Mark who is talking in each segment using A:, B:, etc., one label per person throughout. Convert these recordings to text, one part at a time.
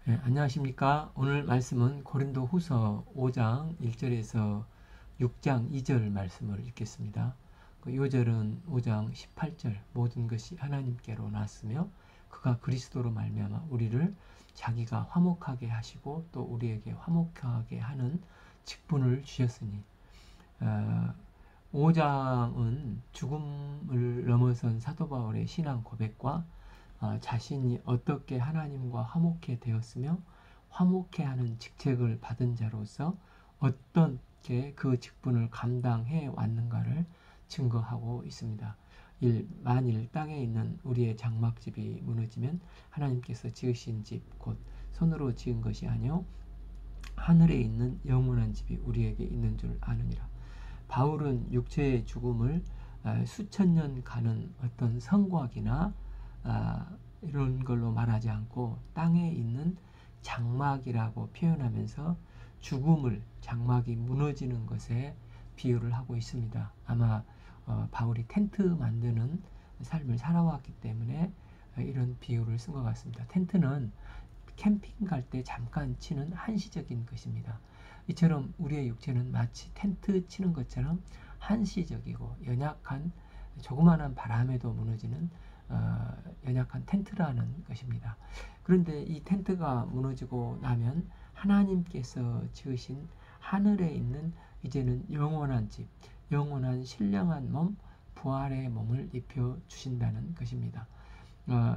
A: 네, 안녕하십니까. 오늘 말씀은 고린도 후서 5장 1절에서 6장 2절 말씀을 읽겠습니다. 그 요절은 5장 18절 모든 것이 하나님께로 났으며 그가 그리스도로 말미암아 우리를 자기가 화목하게 하시고 또 우리에게 화목하게 하는 직분을 주셨으니 5장은 죽음을 넘어선 사도 바울의 신앙 고백과 자신이 어떻게 하나님과 화목해 되었으며 화목해 하는 직책을 받은 자로서 어떻게 그 직분을 감당해 왔는가를 증거하고 있습니다. 만일 땅에 있는 우리의 장막집이 무너지면 하나님께서 지으신 집 곧 손으로 지은 것이 아니요 하늘에 있는 영원한 집이 우리에게 있는 줄 아느니라. 바울은 육체의 죽음을 수천 년 가는 어떤 성곽이나 이런 걸로 말하지 않고 땅에 있는 장막이라고 표현하면서 죽음을 장막이 무너지는 것에 비유를 하고 있습니다. 아마 바울이 텐트 만드는 삶을 살아왔기 때문에 이런 비유를 쓴 것 같습니다. 텐트는 캠핑 갈 때 잠깐 치는 한시적인 것입니다. 이처럼 우리의 육체는 마치 텐트 치는 것처럼 한시적이고 연약한 조그마한 바람에도 무너지는 연약한 텐트라는 것입니다. 그런데 이 텐트가 무너지고 나면 하나님께서 지으신 하늘에 있는 이제는 영원한 집, 영원한 신령한 몸, 부활의 몸을 입혀 주신다는 것입니다.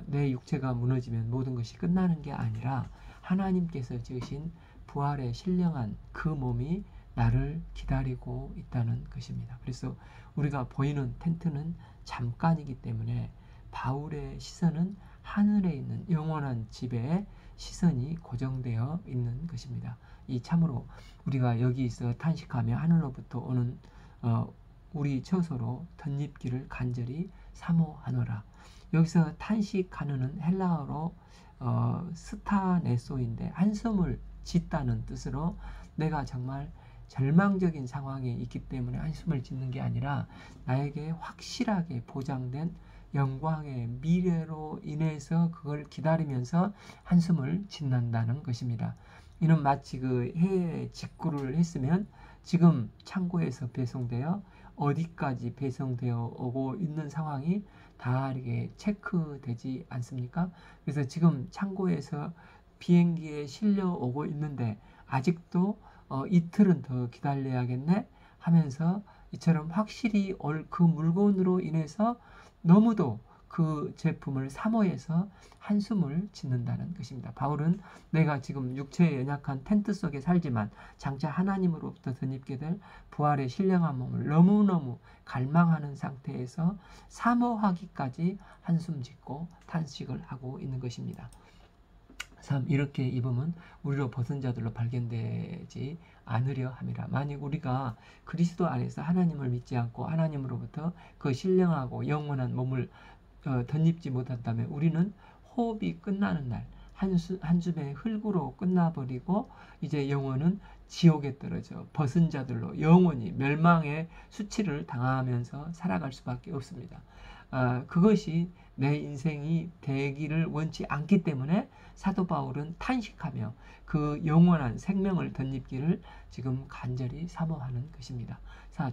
A: 내 육체가 무너지면 모든 것이 끝나는 게 아니라 하나님께서 지으신 부활의 신령한 그 몸이 나를 기다리고 있다는 것입니다. 그래서 우리가 보이는 텐트는 잠깐이기 때문에 바울의 시선은 하늘에 있는 영원한 집에 시선이 고정되어 있는 것입니다. 이 참으로 우리가 여기서 탄식하며 하늘로부터 오는 우리 처소로 덧입기를 간절히 사모하노라. 여기서 탄식하는 헬라어로 스타네소인데 한숨을 짓다는 뜻으로 내가 정말 절망적인 상황에 있기 때문에 한숨을 짓는 게 아니라 나에게 확실하게 보장된 영광의 미래로 인해서 그걸 기다리면서 한숨을 짓는다는 것입니다. 이는 마치 그 해외 직구를 했으면 지금 창고에서 배송되어 어디까지 배송되어 오고 있는 상황이 다 이렇게 체크되지 않습니까? 그래서 지금 창고에서 비행기에 실려 오고 있는데 아직도 이틀은 더 기다려야겠네 하면서 이처럼 확실히 올 그 물건으로 인해서 너무도 그 제품을 사모해서 한숨을 짓는다는 것입니다. 바울은 내가 지금 육체의 연약한 텐트 속에 살지만 장차 하나님으로부터 덧입게 될 부활의 신령한 몸을 너무너무 갈망하는 상태에서 사모하기까지 한숨 짓고 탄식을 하고 있는 것입니다. 3. 이렇게 입으면 우리로 벗은 자들로 발견되지 않으려 함이라. 만약 우리가 그리스도 안에서 하나님을 믿지 않고 하나님으로부터 그 신령하고 영원한 몸을 덧입지 못한다면 우리는 호흡이 끝나는 날 한 줌의 흙으로 끝나버리고 이제 영혼은 지옥에 떨어져 벗은 자들로 영원히 멸망의 수치를 당하면서 살아갈 수밖에 없습니다. 그것이 내 인생이 되기를 원치 않기 때문에 사도 바울은 탄식하며 그 영원한 생명을 덧입기를 지금 간절히 사모하는 것입니다.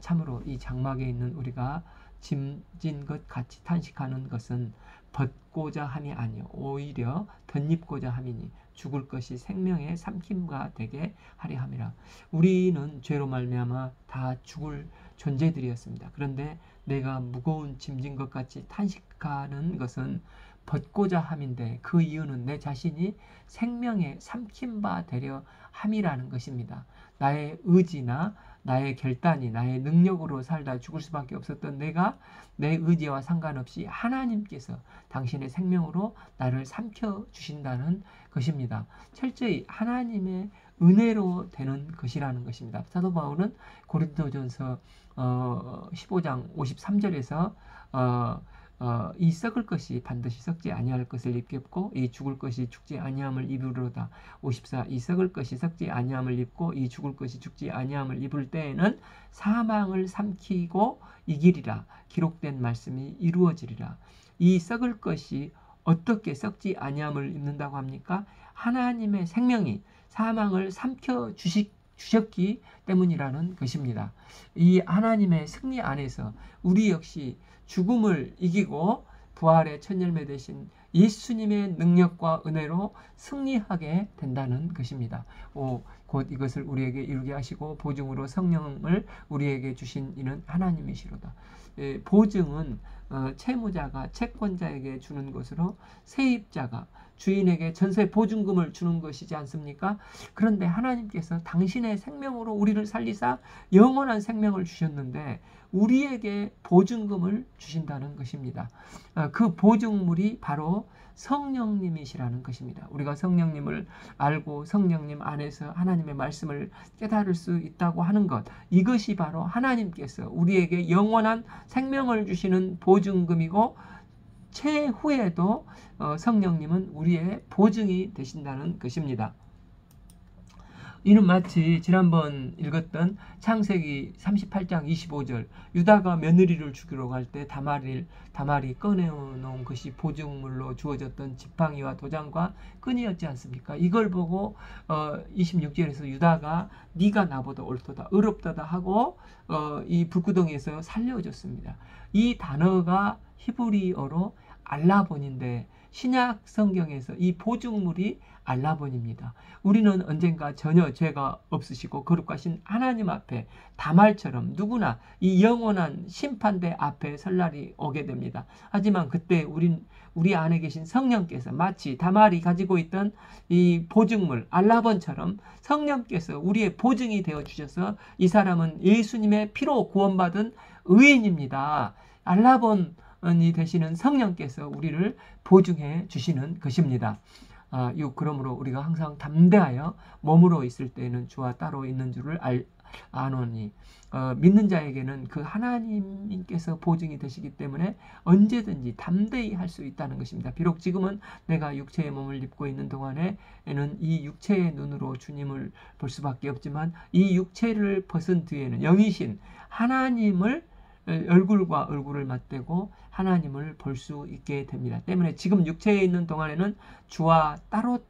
A: 참으로 이 장막에 있는 우리가 짐진 것 같이 탄식하는 것은 벗고자 함이 아니요 오히려 덧입고자 함이니 죽을 것이 생명의 삼킴과 되게 하려 함이라. 우리는 죄로 말미암아 다 죽을 존재들이었습니다. 그런데 내가 무거운 짐진 것 같이 탄식하는 것은 벗고자 함인데 그 이유는 내 자신이 생명의 삼킴바 되려 함이라는 것입니다. 나의 의지나 나의 결단이 나의 능력으로 살다 죽을 수밖에 없었던 내가 내 의지와 상관없이 하나님께서 당신의 생명으로 나를 삼켜 주신다는 것입니다. 철저히 하나님의 은혜로 되는 것이라는 것입니다. 사도 바울은 고린도전서 15장 53절에서 이 썩을 것이 반드시 썩지 아니할 것을 입겠고 이 죽을 것이 죽지 아니함을 입으로다. 54. 이 썩을 것이 썩지 아니함을 입고 이 죽을 것이 죽지 아니함을 입을 때에는 사망을 삼키고 이기리라. 기록된 말씀이 이루어지리라. 이 썩을 것이 어떻게 썩지 아니함을 입는다고 합니까? 하나님의 생명이 사망을 삼켜 주셨기 때문이라는 것입니다. 이 하나님의 승리 안에서 우리 역시 죽음을 이기고 부활의 첫 열매 되신 예수님의 능력과 은혜로 승리하게 된다는 것입니다. 곧 이것을 우리에게 이루게 하시고 보증으로 성령을 우리에게 주신 이는 하나님이시로다. 보증은 채무자가 채권자에게 주는 것으로 세입자가 주인에게 전세 보증금을 주는 것이지 않습니까? 그런데 하나님께서 당신의 생명으로 우리를 살리사 영원한 생명을 주셨는데 우리에게 보증금을 주신다는 것입니다. 그 보증물이 바로 성령님이시라는 것입니다. 우리가 성령님을 알고 성령님 안에서 하나님의 말씀을 깨달을 수 있다고 하는 것, 이것이 바로 하나님께서 우리에게 영원한 생명을 주시는 보증금이고 최후에도 성령님은 우리의 보증이 되신다는 것입니다. 이는 마치 지난번 읽었던 창세기 38장 25절 유다가 며느리를 죽이러 갈 때 다말이 꺼내놓은 것이 보증물로 주어졌던 지팡이와 도장과 끈이었지 않습니까? 이걸 보고 26절에서 유다가 네가 나보다 옳도다 의롭다다 하고 이 불구덩이에서 살려줬습니다. 이 단어가 히브리어로 알라본인데 신약 성경에서 이 보증물이 알라본입니다. 우리는 언젠가 전혀 죄가 없으시고 거룩하신 하나님 앞에 다말처럼 누구나 이 영원한 심판대 앞에 설 날이 오게 됩니다. 하지만 그때 우리 안에 계신 성령께서 마치 다말이 가지고 있던 이 보증물 알라본처럼 성령께서 우리의 보증이 되어 주셔서 이 사람은 예수님의 피로 구원받은 의인입니다. 알라본이 되시는 성령께서 우리를 보증해 주시는 것입니다. 그러므로 우리가 항상 담대하여 몸으로 있을 때에는 주와 따로 있는 줄을 아노니 믿는 자에게는 그 하나님께서 보증이 되시기 때문에 언제든지 담대히 할 수 있다는 것입니다. 비록 지금은 내가 육체의 몸을 입고 있는 동안에는 이 육체의 눈으로 주님을 볼 수밖에 없지만 이 육체를 벗은 뒤에는 영이신 하나님을 얼굴과 얼굴을 맞대고 하나님을 볼 수 있게 됩니다. 때문에 지금 육체에 있는 동안에는 주와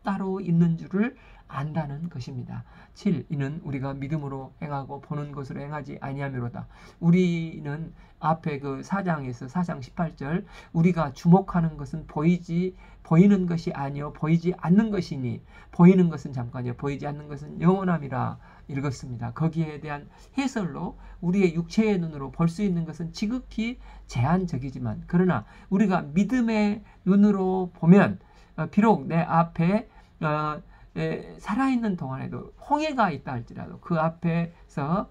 A: 따로 있는 줄을 안다는 것입니다. 7. 이는 우리가 믿음으로 행하고 보는 것으로 행하지 아니하미로다. 우리는 앞에 그 4장에서 4장 18절 우리가 주목하는 것은 보이는 것이 아니요 보이지 않는 것이니 보이는 것은 잠깐이요 보이지 않는 것은 영원함이라 읽었습니다. 거기에 대한 해설로 우리의 육체의 눈으로 볼 수 있는 것은 지극히 제한적이지만 그러나 우리가 믿음의 눈으로 보면 비록 내 앞에 살아있는 동안에도 홍해가 있다 할지라도 그 앞에서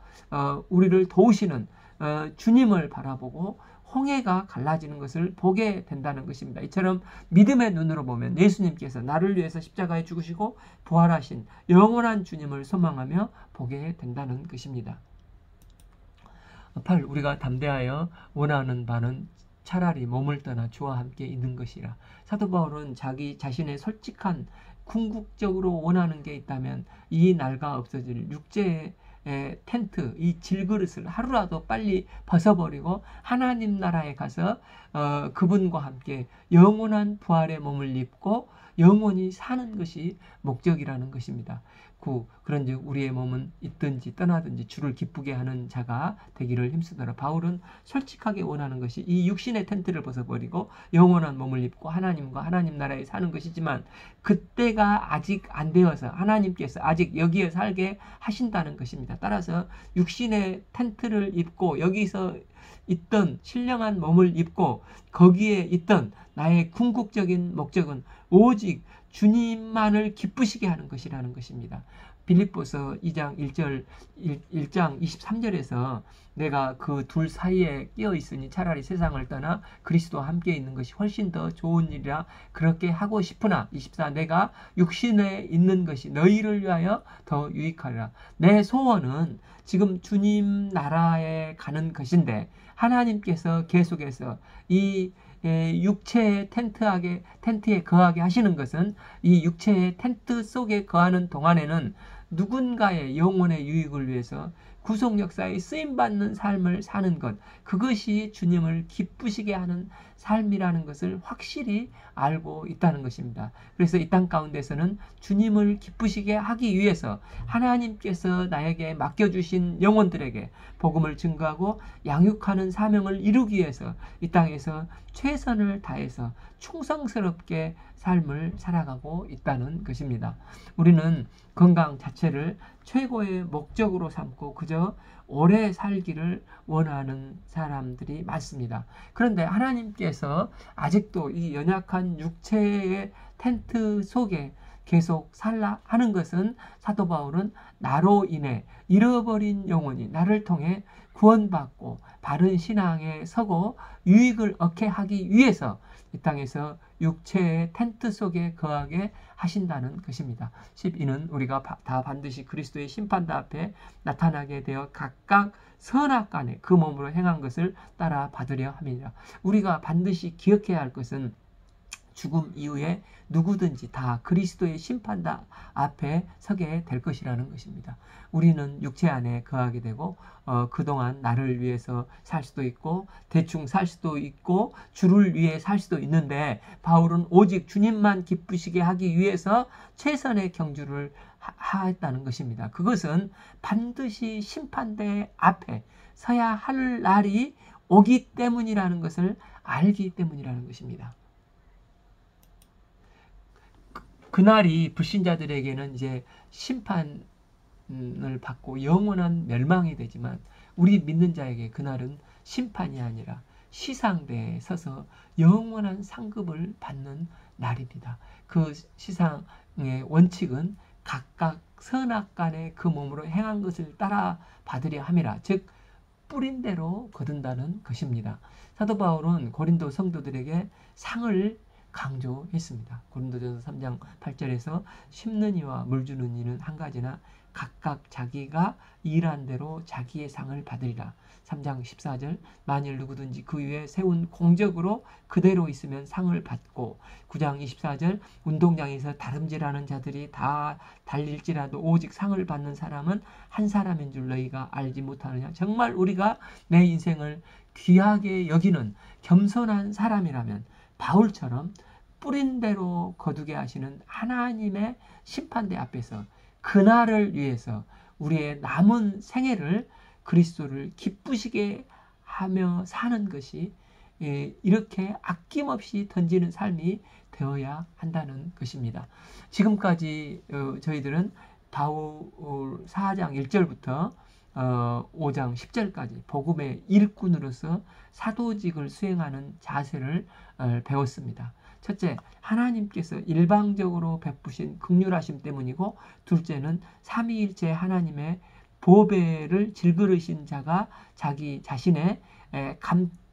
A: 우리를 도우시는 주님을 바라보고 홍해가 갈라지는 것을 보게 된다는 것입니다. 이처럼 믿음의 눈으로 보면 예수님께서 나를 위해서 십자가에 죽으시고 부활하신 영원한 주님을 소망하며 보게 된다는 것입니다. 8. 우리가 담대하여 원하는 바는 차라리 몸을 떠나 주와 함께 있는 것이라. 사도 바울은 자기 자신의 솔직한 궁극적으로 원하는 게 있다면 이 날가 없어질 육체의 텐트, 이 질그릇을 하루라도 빨리 벗어버리고 하나님 나라에 가서 그분과 함께 영원한 부활의 몸을 입고 영원히 사는 것이 목적이라는 것입니다. 9. 그런즉 우리의 몸은 있든지 떠나든지 주를 기쁘게 하는 자가 되기를 힘쓰더라. 바울은 솔직하게 원하는 것이 이 육신의 텐트를 벗어버리고 영원한 몸을 입고 하나님과 하나님 나라에 사는 것이지만 그때가 아직 안 되어서 하나님께서 아직 여기에 살게 하신다는 것입니다. 따라서 육신의 텐트를 입고 여기서 있던 신령한 몸을 입고 거기에 있던 나의 궁극적인 목적은 오직 주님만을 기쁘시게 하는 것이라는 것입니다. 빌립보서 2장 1장 23절에서 내가 그 둘 사이에 끼어 있으니 차라리 세상을 떠나 그리스도와 함께 있는 것이 훨씬 더 좋은 일이라 그렇게 하고 싶으나 24 내가 육신에 있는 것이 너희를 위하여 더 유익하리라. 내 소원은 지금 주님 나라에 가는 것인데 하나님께서 계속해서 이 육체의 텐트에 거하게 하시는 것은 이 육체의 텐트 속에 거하는 동안에는 누군가의 영혼의 유익을 위해서 구속 역사에 쓰임받는 삶을 사는 것, 그것이 주님을 기쁘시게 하는 삶이라는 것을 확실히 알고 있다는 것입니다. 그래서 이 땅 가운데서는 주님을 기쁘시게 하기 위해서 하나님께서 나에게 맡겨주신 영혼들에게 복음을 증거하고 양육하는 사명을 이루기 위해서 이 땅에서 최선을 다해서 충성스럽게 삶을 살아가고 있다는 것입니다. 우리는 건강 자체를 최고의 목적으로 삼고 그저 오래 살기를 원하는 사람들이 많습니다. 그런데 하나님께서 아직도 이 연약한 육체의 텐트 속에 계속 살라 하는 것은 사도 바울은 나로 인해 잃어버린 영혼이 나를 통해 구원받고 바른 신앙에 서고 유익을 얻게 하기 위해서 이 땅에서 육체의 텐트 속에 거하게 하신다는 것입니다. 12는 우리가 다 반드시 그리스도의 심판대 앞에 나타나게 되어 각각 선악간에 그 몸으로 행한 것을 따라 받으려 함이니라. 우리가 반드시 기억해야 할 것은 죽음 이후에 누구든지 다 그리스도의 심판대 앞에 서게 될 것이라는 것입니다. 우리는 육체 안에 거하게 되고 그동안 나를 위해서 살 수도 있고 대충 살 수도 있고 주를 위해 살 수도 있는데 바울은 오직 주님만 기쁘시게 하기 위해서 최선의 경주를 하였다는 것입니다. 그것은 반드시 심판대 앞에 서야 할 날이 오기 때문이라는 것을 알기 때문이라는 것입니다. 그날이 불신자들에게는 이제 심판을 받고 영원한 멸망이 되지만 우리 믿는 자에게 그날은 심판이 아니라 시상대에 서서 영원한 상급을 받는 날입니다. 그 시상의 원칙은 각각 선악간에 그 몸으로 행한 것을 따라 받으려 함이라. 즉 뿌린 대로 거둔다는 것입니다. 사도 바울은 고린도 성도들에게 상을 강조했습니다. 고린도전서 3장 8절에서 심는 이와 물 주는 이는 한 가지나 각각 자기가 일한 대로 자기의 상을 받으리라. 3장 14절 만일 누구든지 그 위에 세운 공적으로 그대로 있으면 상을 받고 9장 24절 운동장에서 다름질하는 자들이 다 달릴지라도 오직 상을 받는 사람은 한 사람인 줄 너희가 알지 못하느냐. 정말 우리가 내 인생을 귀하게 여기는 겸손한 사람이라면 바울처럼 뿌린 대로 거두게 하시는 하나님의 심판대 앞에서 그날을 위해서 우리의 남은 생애를 그리스도를 기쁘시게 하며 사는 것이 이렇게 아낌없이 던지는 삶이 되어야 한다는 것입니다. 지금까지 저희들은 바울 4장 1절부터 5장 10절까지 복음의 일꾼으로서 사도직을 수행하는 자세를 배웠습니다. 첫째, 하나님께서 일방적으로 베푸신 긍휼하심 때문이고, 둘째는 삼위일체 하나님의 보배를 질그르신 자가 자기 자신의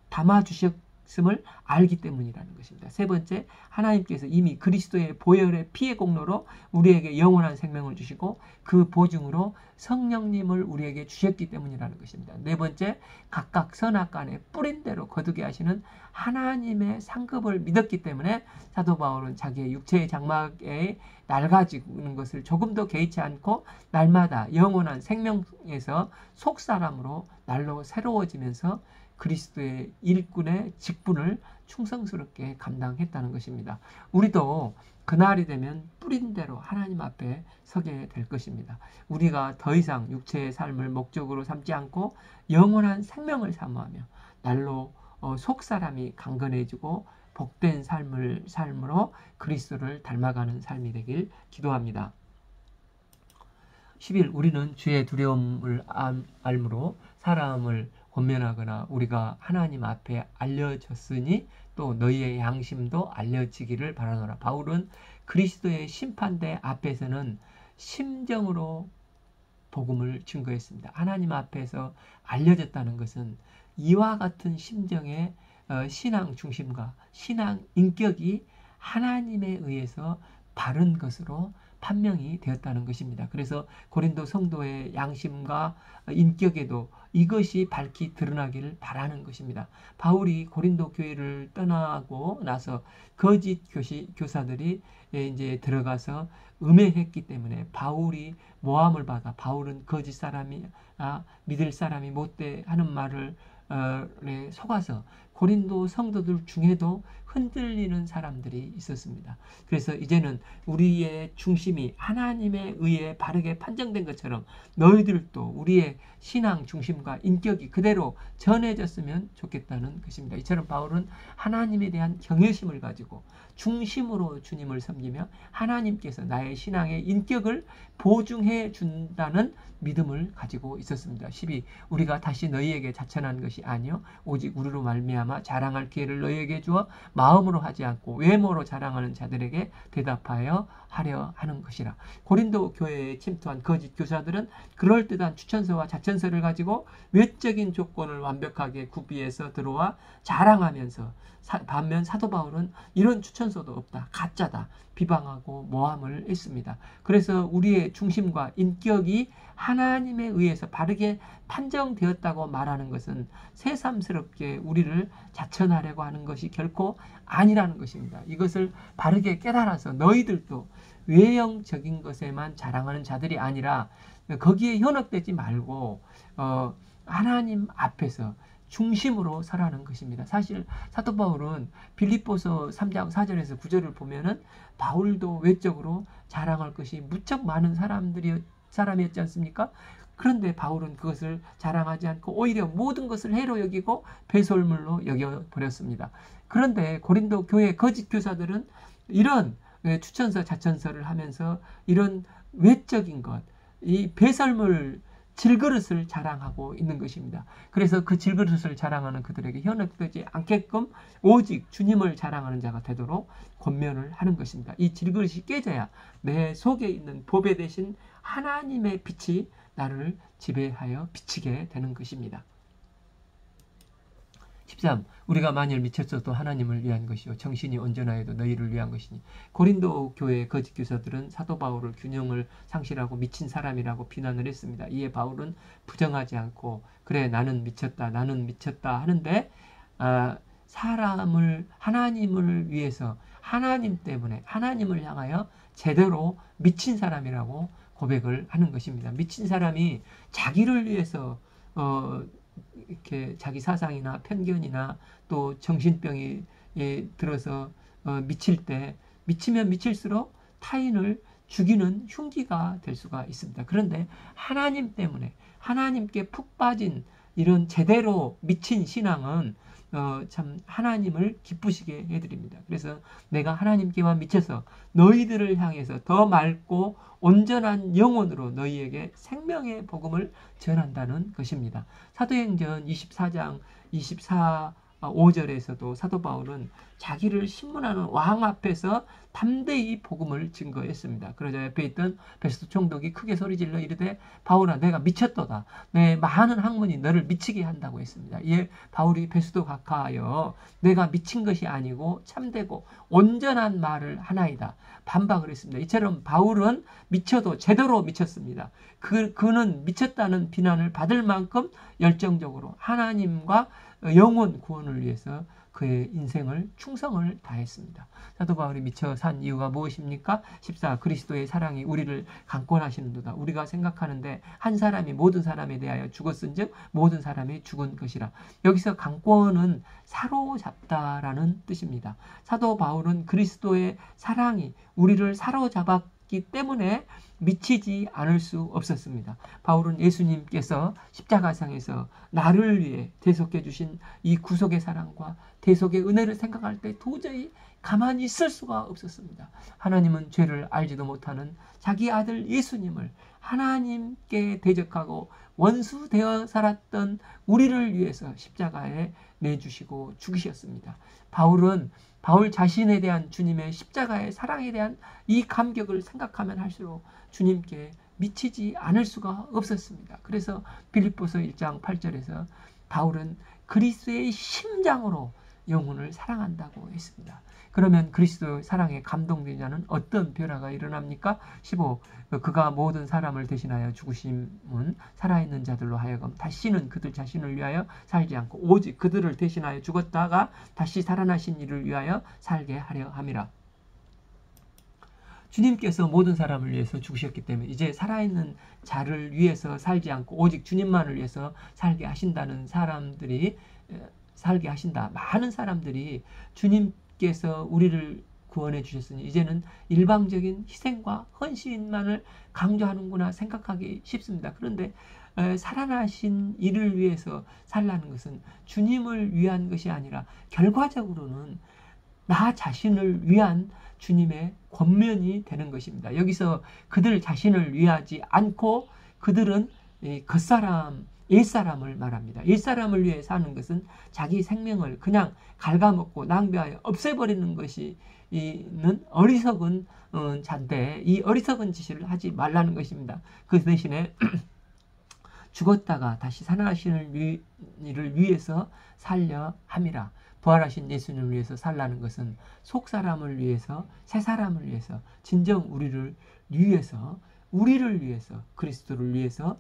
A: 담아주셨음을 알기 때문이라는 것입니다. 세 번째, 하나님께서 이미 그리스도의 보혈의 피의 공로로 우리에게 영원한 생명을 주시고 그 보증으로 성령님을 우리에게 주셨기 때문이라는 것입니다. 네 번째, 각각 선악간에 뿌린 대로 거두게 하시는 하나님의 상급을 믿었기 때문에 사도 바울은 자기의 육체의 장막에 낡아지는 것을 조금도 개의치 않고 날마다 영원한 생명에서 속사람으로 날로 새로워지면서 그리스도의 일꾼의 직분을 충성스럽게 감당했다는 것입니다. 우리도 그날이 되면 뿌린 대로 하나님 앞에 서게 될 것입니다. 우리가 더 이상 육체의 삶을 목적으로 삼지 않고 영원한 생명을 사모하며 날로 속사람이 강건해지고 복된 삶으로 그리스도를 닮아가는 삶이 되길 기도합니다. 11. 우리는 주의 두려움을 알므로 사람을 권면하거나 우리가 하나님 앞에 알려졌으니 또 너희의 양심도 알려지기를 바라노라. 바울은 그리스도의 심판대 앞에서는 심정으로 복음을 증거했습니다. 하나님 앞에서 알려졌다는 것은 이와 같은 심정의 신앙 중심과 신앙 인격이 하나님에 의해서 바른 것으로 판명이 되었다는 것입니다. 그래서 고린도 성도의 양심과 인격에도 이것이 밝히 드러나기를 바라는 것입니다. 바울이 고린도 교회를 떠나고 나서 거짓 교사들이 이제 들어가서 음해했기 때문에 바울이 모함을 받아 바울은 거짓 사람이 믿을 사람이 못돼 하는 말을 속아서 고린도 성도들 중에도 흔들리는 사람들이 있었습니다. 그래서 이제는 우리의 중심이 하나님에 의해 바르게 판정된 것처럼 너희들도 우리의 신앙 중심과 인격이 그대로 전해졌으면 좋겠다는 것입니다. 이처럼 바울은 하나님에 대한 경외심을 가지고 중심으로 주님을 섬기며 하나님께서 나의 신앙의 인격을 보증해 준다는 믿음을 가지고 있었습니다. 12. 우리가 다시 너희에게 자천한 것이 아니요 오직 우리로 말미암아 자랑할 기회를 너희에게 주어 마음으로 하지 않고 외모로 자랑하는 자들에게 대답하여 하려 하는 것이라. 고린도 교회에 침투한 거짓 교사들은 그럴듯한 추천서와 자천서를 가지고 외적인 조건을 완벽하게 구비해서 들어와 자랑하면서 반면 사도 바울은 이런 추천서도 없다, 가짜다, 비방하고 모함을 했습니다. 그래서 우리의 중심과 인격이 하나님에 의해서 바르게 판정되었다고 말하는 것은 새삼스럽게 우리를 자천하려고 하는 것이 결코 아니라는 것입니다. 이것을 바르게 깨달아서 너희들도 외형적인 것에만 자랑하는 자들이 아니라 거기에 현혹되지 말고 하나님 앞에서 중심으로 설하는 것입니다. 사실 사도 바울은 빌립보서 3장 4절에서 9절을 보면은 바울도 외적으로 자랑할 것이 무척 많은 사람이었지 않습니까? 그런데 바울은 그것을 자랑하지 않고 오히려 모든 것을 해로 여기고 배설물로 여겨버렸습니다. 그런데 고린도 교회 거짓 교사들은 이런 추천서 자천서를 하면서 이런 외적인 것, 이 배설물 질그릇을 자랑하고 있는 것입니다. 그래서 그 질그릇을 자랑하는 그들에게 현혹되지 않게끔 오직 주님을 자랑하는 자가 되도록 권면을 하는 것입니다. 이 질그릇이 깨져야 내 속에 있는 보배 대신 하나님의 빛이 나를 지배하여 비치게 되는 것입니다. 13. 우리가 만일 미쳤어도 하나님을 위한 것이요 정신이 온전하여도 너희를 위한 것이니. 고린도 교회의 거짓 교사들은 사도 바울을 균형을 상실하고 미친 사람이라고 비난을 했습니다. 이에 바울은 부정하지 않고 그래 나는 미쳤다 하는데 사람을 하나님을 위해서 하나님 때문에 하나님을 향하여 제대로 미친 사람이라고 고백을 하는 것입니다. 미친 사람이 자기를 위해서 이렇게 자기 사상이나 편견이나 또 정신병이 들어서 미칠 때 미치면 미칠수록 타인을 죽이는 흉기가 될 수가 있습니다. 그런데 하나님 때문에 하나님께 푹 빠진 이런 제대로 미친 신앙은 참 하나님을 기쁘시게 해드립니다. 그래서 내가 하나님께만 미쳐서 너희들을 향해서 더 맑고 온전한 영혼으로 너희에게 생명의 복음을 전한다는 것입니다. 사도행전 24장 5절에서도 사도 바울은 자기를 신문하는 왕 앞에서 담대히 복음을 증거했습니다. 그러자 옆에 있던 베스도 총독이 크게 소리질러 이르되 바울아 내가 미쳤도다. 내 많은 학문이 너를 미치게 한다고 했습니다. 이에 바울이 베스도 각하하여 내가 미친 것이 아니고 참되고 온전한 말을 하나이다. 반박을 했습니다. 이처럼 바울은 미쳐도 제대로 미쳤습니다. 그는 미쳤다는 비난을 받을 만큼 열정적으로 하나님과 영혼 구원을 위해서 그의 인생을 충성을 다했습니다. 사도 바울이 미쳐 산 이유가 무엇입니까? 14. 그리스도의 사랑이 우리를 강권하시는도다. 우리가 생각하는데 한 사람이 모든 사람에 대하여 죽었은즉 모든 사람이 죽은 것이라. 여기서 강권은 사로잡다라는 뜻입니다. 사도 바울은 그리스도의 사랑이 우리를 사로잡았기 때문에 미치지 않을 수 없었습니다. 바울은 예수님께서 십자가상에서 나를 위해 대속해 주신 이 구속의 사랑과 대속의 은혜를 생각할 때 도저히 가만히 있을 수가 없었습니다. 하나님은 죄를 알지도 못하는 자기 아들 예수님을 하나님께 대적하고 원수 되어 살았던 우리를 위해서 십자가에 내주시고 죽으셨습니다. 바울 자신에 대한 주님의 십자가의 사랑에 대한 이 감격을 생각하면 할수록 주님께 미치지 않을 수가 없었습니다. 그래서 빌립보서 1장 8절에서 바울은 그리스도의 심장으로 영혼을 사랑한다고 했습니다. 그러면 그리스도의 사랑에 감동된 자는 어떤 변화가 일어납니까? 15. 그가 모든 사람을 대신하여 죽으심은 살아있는 자들로 하여금 다시는 그들 자신을 위하여 살지 않고 오직 그들을 대신하여 죽었다가 다시 살아나신 이를 위하여 살게 하려 함이라. 주님께서 모든 사람을 위해서 죽으셨기 때문에 이제 살아있는 자를 위해서 살지 않고 오직 주님만을 위해서 살게 하신다는 사람들이 살게 하신다. 많은 사람들이 주님께서 우리를 구원해 주셨으니 이제는 일방적인 희생과 헌신만을 강조하는구나 생각하기 쉽습니다. 그런데 살아나신 이를 위해서 살라는 것은 주님을 위한 것이 아니라 결과적으로는 나 자신을 위한 주님의 권면이 되는 것입니다. 여기서 그들 자신을 위하지 않고 그들은 겉사람, 옛사람을 말합니다. 옛사람을 위해 사는 것은 자기 생명을 그냥 갉아먹고 낭비하여 없애버리는 것이 는 어리석은 자인데 이 어리석은 짓을 하지 말라는 것입니다. 그 대신에 죽었다가 다시 살아나시는 이를 위해서 살려 함이라. 부활하신 예수님을 위해서 살라는 것은 속사람을 위해서, 새사람을 위해서, 진정 우리를 위해서 그리스도를 위해서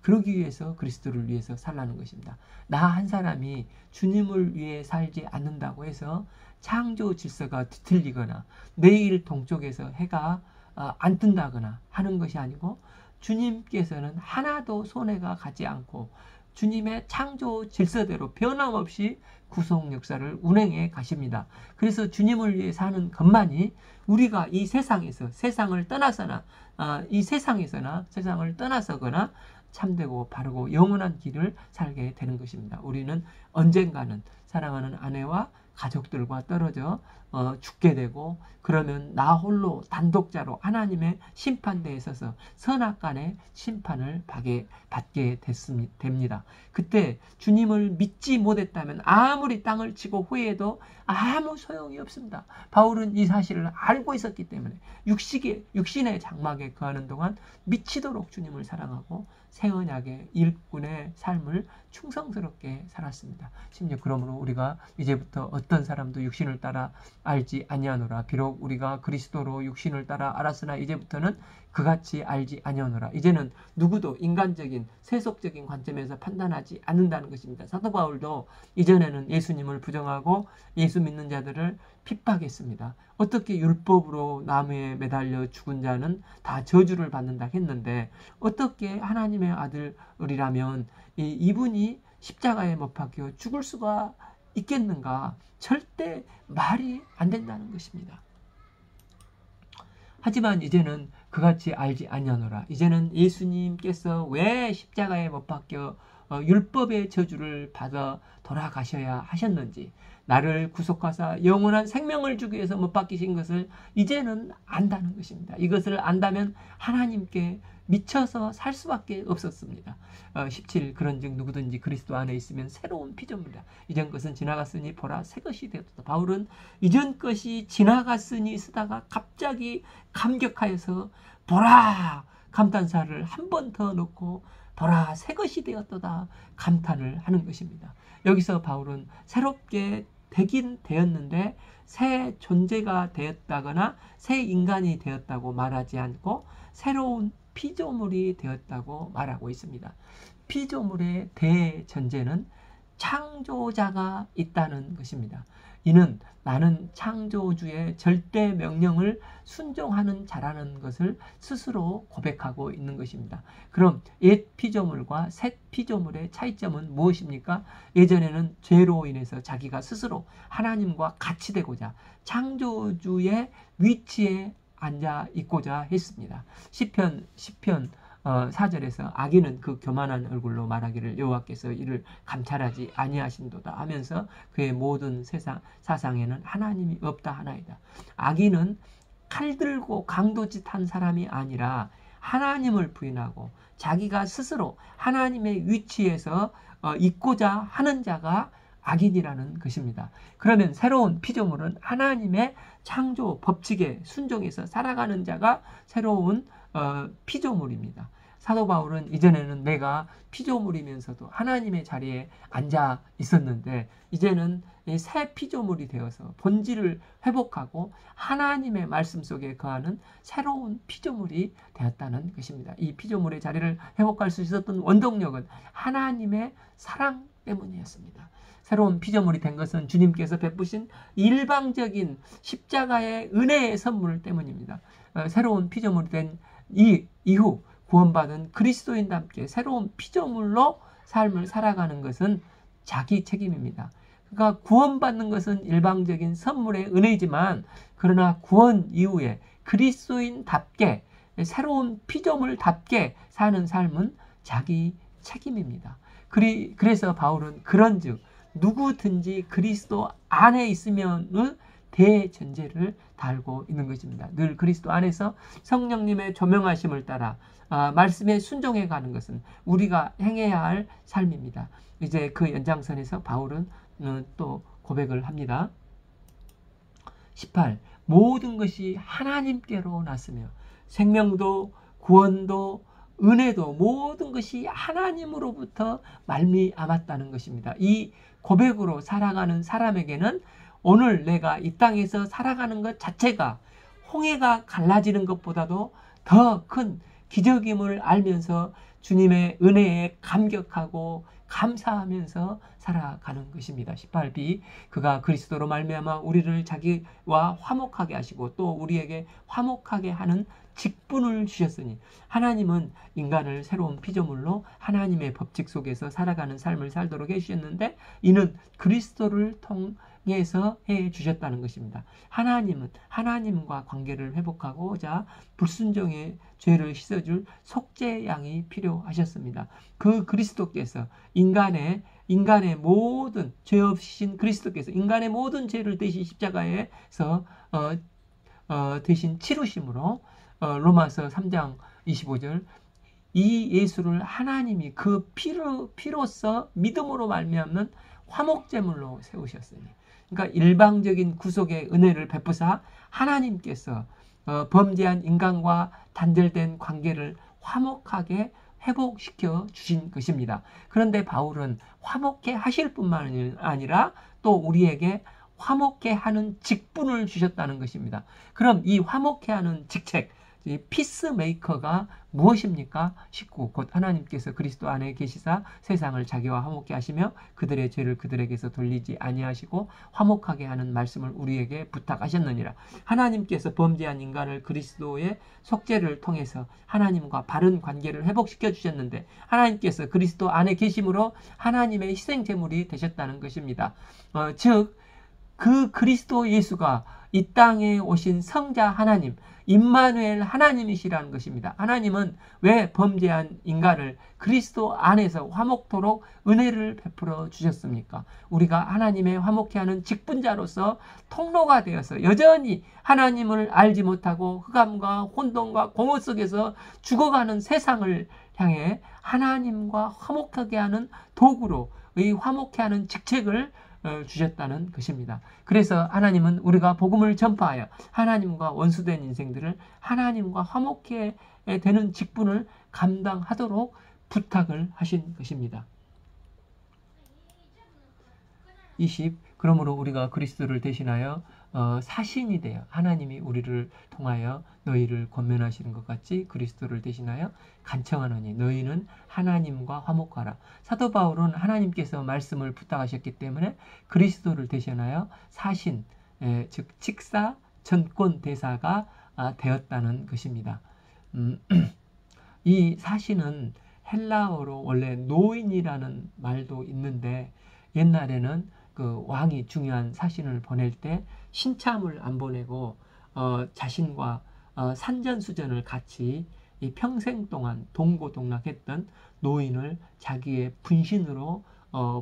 A: 그러기 위해서 그리스도를 위해서 살라는 것입니다. 나 한 사람이 주님을 위해 살지 않는다고 해서 창조 질서가 뒤틀리거나 내일 동쪽에서 해가 안 뜬다거나 하는 것이 아니고 주님께서는 하나도 손해가 가지 않고 주님의 창조 질서대로 변함없이 구속 역사를 운행해 가십니다. 그래서 주님을 위해 사는 것만이 우리가 이 세상에서 세상을 떠나서나 세상을 떠나서거나 참되고 바르고 영원한 길을 살게 되는 것입니다. 우리는 언젠가는 사랑하는 아내와 가족들과 떨어져 죽게 되고 그러면 나 홀로 단독자로 하나님의 심판대에 서서 선악간의 심판을 받게 됩니다. 그때 주님을 믿지 못했다면 아무리 땅을 치고 후회해도 아무 소용이 없습니다. 바울은 이 사실을 알고 있었기 때문에 육신의 장막에 거하는 동안 미치도록 주님을 사랑하고 새 언약의 일꾼의 삶을 충성스럽게 살았습니다. 심지어 그러므로 우리가 이제부터 어떤 사람도 육신을 따라 알지 아니하노라. 비록 우리가 그리스도로 육신을 따라 알았으나 이제부터는 그같이 알지 아니하노라. 이제는 누구도 인간적인 세속적인 관점에서 판단하지 않는다는 것입니다. 사도 바울도 이전에는 예수님을 부정하고 예수 믿는 자들을 핍박했습니다. 어떻게 율법으로 나무에 매달려 죽은 자는 다 저주를 받는다 했는데 어떻게 하나님의 아들이라면 이분이 십자가에 못 박혀 죽을 수가 있겠는가? 절대 말이 안 된다는 것입니다. 하지만 이제는 그같이 알지 아니하노라. 이제는 예수님께서 왜 십자가에 못 박혀 율법의 저주를 받아 돌아가셔야 하셨는지 나를 구속하사 영원한 생명을 주기 위해서 못 박히신 것을 이제는 안다는 것입니다. 이것을 안다면 하나님께 미쳐서 살 수밖에 없었습니다. 17 그런즉 누구든지 그리스도 안에 있으면 새로운 피조물이다. 이전 것은 지나갔으니 보라 새 것이 되었다. 바울은 이전 것이 지나갔으니 쓰다가 갑자기 감격하여서 보라 감탄사를 한 번 더 넣고 보라 새 것이 되었도다 감탄을 하는 것입니다. 여기서 바울은 새롭게 되긴 되었는데 새 존재가 되었다거나 새 인간이 되었다고 말하지 않고 새로운 피조물이 되었다고 말하고 있습니다. 피조물의 대전제는 창조자가 있다는 것입니다. 이는 나는 창조주의 절대 명령을 순종하는 자라는 것을 스스로 고백하고 있는 것입니다. 그럼 옛 피조물과 새 피조물의 차이점은 무엇입니까? 예전에는 죄로 인해서 자기가 스스로 하나님과 같이 되고자 창조주의 위치에 앉아 있고자 했습니다. 시편 4절에서 악인은 그 교만한 얼굴로 말하기를 여호와께서 이를 감찰하지 아니하신도다 하면서 그의 모든 사상에는 하나님이 없다 하나이다. 악인은 칼 들고 강도짓한 사람이 아니라 하나님을 부인하고 자기가 스스로 하나님의 위치에서 있고자 하는 자가 악인이라는 것입니다. 그러면 새로운 피조물은 하나님의 창조 법칙에 순종해서 살아가는 자가 새로운 피조물입니다. 사도 바울은 이전에는 내가 피조물이면서도 하나님의 자리에 앉아 있었는데 이제는 새 피조물이 되어서 본질을 회복하고 하나님의 말씀 속에 거하는 새로운 피조물이 되었다는 것입니다. 이 피조물의 자리를 회복할 수 있었던 원동력은 하나님의 사랑 때문이었습니다. 새로운 피조물이 된 것은 주님께서 베푸신 일방적인 십자가의 은혜의 선물 때문입니다. 새로운 피조물이 된 이후 구원받은 그리스도인답게 새로운 피조물로 삶을 살아가는 것은 자기 책임입니다. 그러니까 구원받는 것은 일방적인 선물의 은혜이지만 그러나 구원 이후에 그리스도인답게 새로운 피조물답게 사는 삶은 자기 책임입니다. 그래서 바울은 그런즉 누구든지 그리스도 안에 있으면의 대전제를 달고 있는 것입니다. 늘 그리스도 안에서 성령님의 조명하심을 따라 말씀에 순종해 가는 것은 우리가 행해야 할 삶입니다. 이제 그 연장선에서 바울은 또 고백을 합니다. 18. 모든 것이 하나님께로 났으며 생명도 구원도 은혜도 모든 것이 하나님으로부터 말미암았다는 것입니다. 이 고백으로 살아가는 사람에게는 오늘 내가 이 땅에서 살아가는 것 자체가 홍해가 갈라지는 것보다도 더 큰 기적임을 알면서 주님의 은혜에 감격하고 감사하면서 살아가는 것입니다. 18b 그가 그리스도로 말미암아 우리를 자기와 화목하게 하시고 또 우리에게 화목하게 하는 직분을 주셨으니 하나님은 인간을 새로운 피조물로 하나님의 법칙 속에서 살아가는 삶을 살도록 해주셨는데 이는 그리스도를 통해서 해주셨다는 것입니다. 하나님은 하나님과 관계를 회복하고자 불순종의 죄를 씻어줄 속죄양이 필요하셨습니다. 그 그리스도께서 인간의 모든 죄 없으신 그리스도께서 인간의 모든 죄를 대신 십자가에서 대신 치루심으로 로마서 3장 25절 이 예수를 하나님이 그 피로써 믿음으로 말미암는 화목제물로 세우셨으니 그러니까 일방적인 구속의 은혜를 베푸사 하나님께서 범죄한 인간과 단절된 관계를 화목하게 회복시켜 주신 것입니다. 그런데 바울은 화목해 하실 뿐만 아니라 또 우리에게 화목해 하는 직분을 주셨다는 것입니다. 그럼 이 화목해 하는 직책, 이 피스메이커가 무엇입니까? 19. 곧 하나님께서 그리스도 안에 계시사 세상을 자기와 화목해 하시며 그들의 죄를 그들에게서 돌리지 아니하시고 화목하게 하는 말씀을 우리에게 부탁하셨느니라. 하나님께서 범죄한 인간을 그리스도의 속죄를 통해서 하나님과 바른 관계를 회복시켜 주셨는데 하나님께서 그리스도 안에 계심으로 하나님의 희생제물이 되셨다는 것입니다. 즉 그 그리스도 예수가 이 땅에 오신 성자 하나님, 임마누엘 하나님이시라는 것입니다. 하나님은 왜 범죄한 인간을 그리스도 안에서 화목토록 은혜를 베풀어 주셨습니까? 우리가 하나님의 화목케 하는 직분자로서 통로가 되어서 여전히 하나님을 알지 못하고 흑암과 혼돈과 공허 속에서 죽어가는 세상을 향해 하나님과 화목하게 하는 도구로 이 화목케 하는 직책을 주셨다는 것입니다. 그래서 하나님은 우리가 복음을 전파하여 하나님과 원수된 인생들을 하나님과 화목해 되는 직분을 감당하도록 부탁을 하신 것입니다. 20. 그러므로 우리가 그리스도를 대신하여 사신이 되어 하나님이 우리를 통하여 너희를 권면하시는 것 같이 그리스도를 대신하여 간청하노니 너희는 하나님과 화목하라. 사도 바울은 하나님께서 말씀을 부탁하셨기 때문에 그리스도를 대신하여 사신, 즉 직사, 전권 대사가 되었다는 것입니다. 이 사신은 헬라어로 원래 노인이라는 말도 있는데 옛날에는 그 왕이 중요한 사신을 보낼 때 신참을 안 보내고 자신과 산전수전을 같이 이 평생 동안 동고동락했던 노인을 자기의 분신으로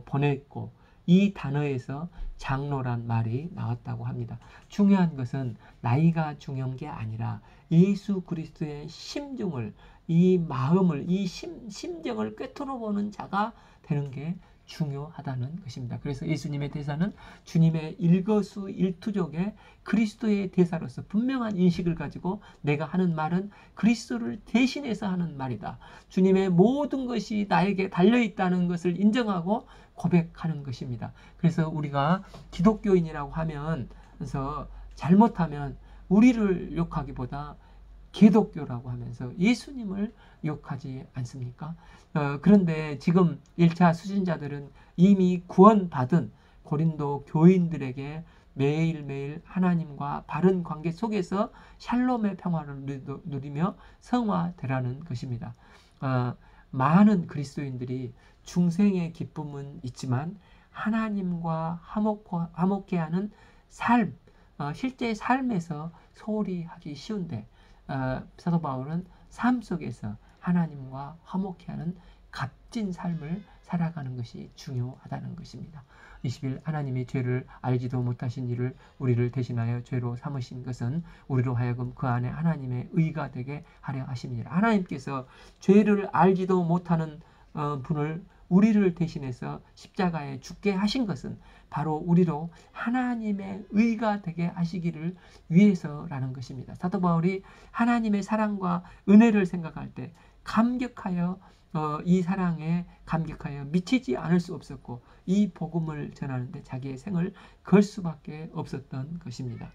A: 보냈고 이 단어에서 장로란 말이 나왔다고 합니다. 중요한 것은 나이가 중요한 게 아니라 예수 그리스도의 심중을 이 마음을 이 심정을 꿰뚫어 보는 자가 되는 게 중요하다는 것입니다. 그래서 예수님의 대사는 주님의 일거수일투족의 그리스도의 대사로서 분명한 인식을 가지고 내가 하는 말은 그리스도를 대신해서 하는 말이다. 주님의 모든 것이 나에게 달려있다는 것을 인정하고 고백하는 것입니다. 그래서 우리가 기독교인이라고 하면, 그래서 잘못하면 우리를 욕하기보다 기독교라고 하면서 예수님을 욕하지 않습니까? 그런데 지금 1차 수신자들은 이미 구원받은 고린도 교인들에게 매일매일 하나님과 바른 관계 속에서 샬롬의 평화를 누리며 성화되라는 것입니다. 많은 그리스도인들이 중생의 기쁨은 있지만 하나님과 화목해하는 삶, 실제 삶에서 소홀히 하기 쉬운데 사도 바울은 삶 속에서 하나님과 화목해하는 값진 삶을 살아가는 것이 중요하다는 것입니다. 20일 하나님이 죄를 알지도 못하신 이를 우리를 대신하여 죄로 삼으신 것은 우리로 하여금 그 안에 하나님의 의가 되게 하려 하심이라. 하나님께서 죄를 알지도 못하는 분을 우리를 대신해서 십자가에 죽게 하신 것은 바로 우리로 하나님의 의가 되게 하시기를 위해서라는 것입니다. 사도 바울이 하나님의 사랑과 은혜를 생각할 때 감격하여 이 사랑에 감격하여 미치지 않을 수 없었고 이 복음을 전하는데 자기의 생을 걸 수밖에 없었던 것입니다.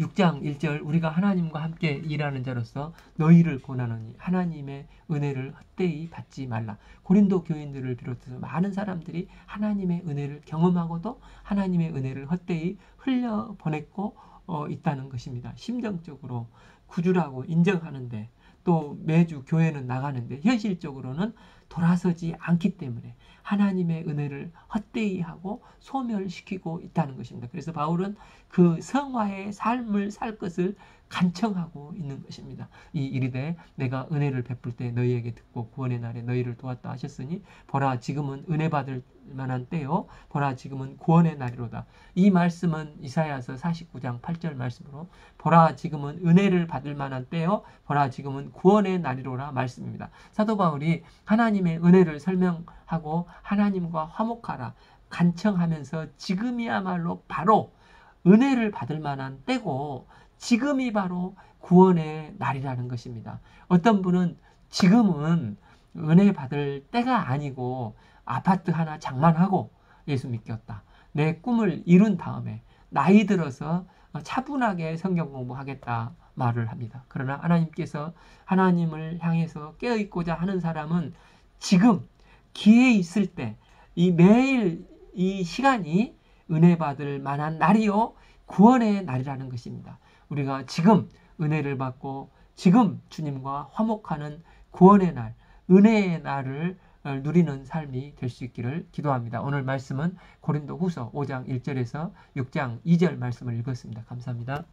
A: 6장 1절 우리가 하나님과 함께 일하는 자로서 너희를 권하노니 하나님의 은혜를 헛되이 받지 말라. 고린도 교인들을 비롯해서 많은 사람들이 하나님의 은혜를 경험하고도 하나님의 은혜를 헛되이 흘려보냈고 있다는 것입니다. 심정적으로 구주라고 인정하는데 또 매주 교회는 나가는데 현실적으로는 돌아서지 않기 때문에 하나님의 은혜를 헛되이 하고 소멸시키고 있다는 것입니다. 그래서 바울은 그 성화의 삶을 살 것을 간청하고 있는 것입니다. 이 이르되 내가 은혜를 베풀 때 너희에게 듣고 구원의 날에 너희를 도왔다 하셨으니 보라 지금은 은혜 받을 만한 때요 보라 지금은 구원의 날이로다. 이 말씀은 이사야서 49장 8절 말씀으로 보라 지금은 은혜를 받을 만한 때요 보라 지금은 구원의 날이로라 말씀입니다. 사도 바울이 하나님의 은혜를 설명하고 하나님과 화목하라 간청하면서 지금이야말로 바로 은혜를 받을 만한 때고 지금이 바로 구원의 날이라는 것입니다. 어떤 분은 지금은 은혜 받을 때가 아니고 아파트 하나 장만하고 예수 믿겠다. 내 꿈을 이룬 다음에 나이 들어서 차분하게 성경 공부하겠다 말을 합니다. 그러나 하나님께서 하나님을 향해서 깨어있고자 하는 사람은 지금 기회 있을 때 이 매일 이 시간이 은혜 받을 만한 날이요 구원의 날이라는 것입니다. 우리가 지금 은혜를 받고 지금 주님과 화목하는 구원의 날, 은혜의 날을 누리는 삶이 될 수 있기를 기도합니다. 오늘 말씀은 고린도 후서 5장 1절에서 6장 2절 말씀을 읽었습니다. 감사합니다.